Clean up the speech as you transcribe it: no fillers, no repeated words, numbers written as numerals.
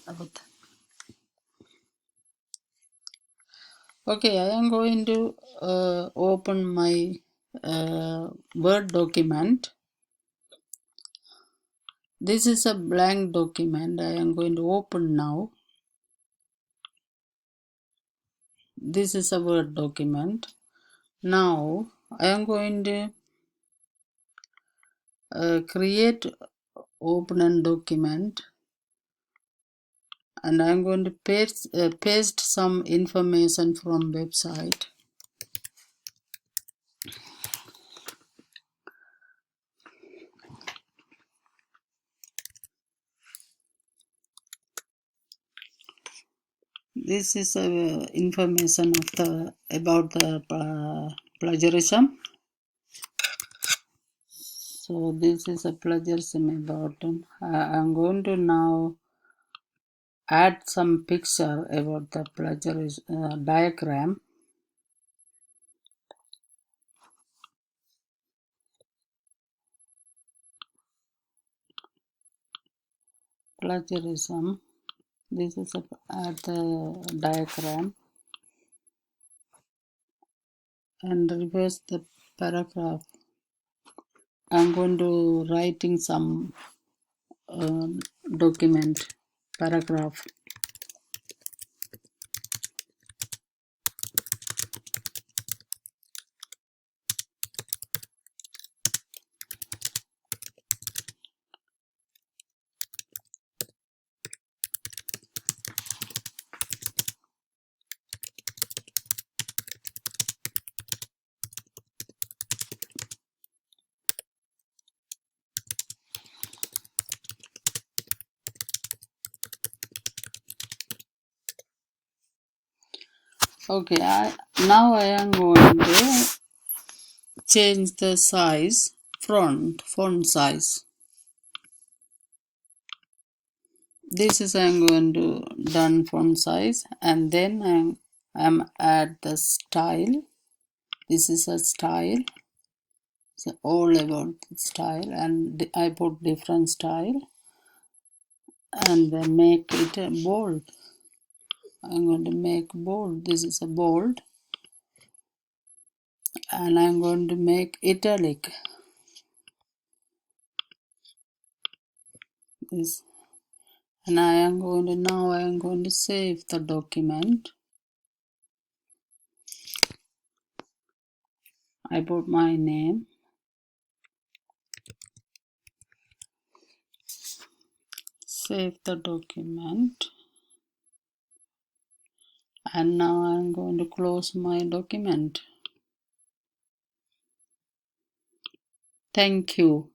about that. Okay, I am going to open my Word document. This is a blank document. I am going to open now. This is a Word document. Now I am going to create open and document, and I am going to paste some information from website. This is information of about the plagiarism. So this is a plagiarism about them. I'm going to now add some picture about the plagiarism diagram. Plagiarism. This is add the diagram and reverse the paragraph. I'm going to writing some document paragraph. Okay, now I am going to change the size, font size. This is I'm going to done font size, and then I'm add the style. This is a style. So all about the style, and I put different style, and then make it a bold. I'm going to make bold. This is a bold, and I'm going to make italic. This, and I am going to save the document. I put my name. Save the document. And now I'm going to close my document. Thank you.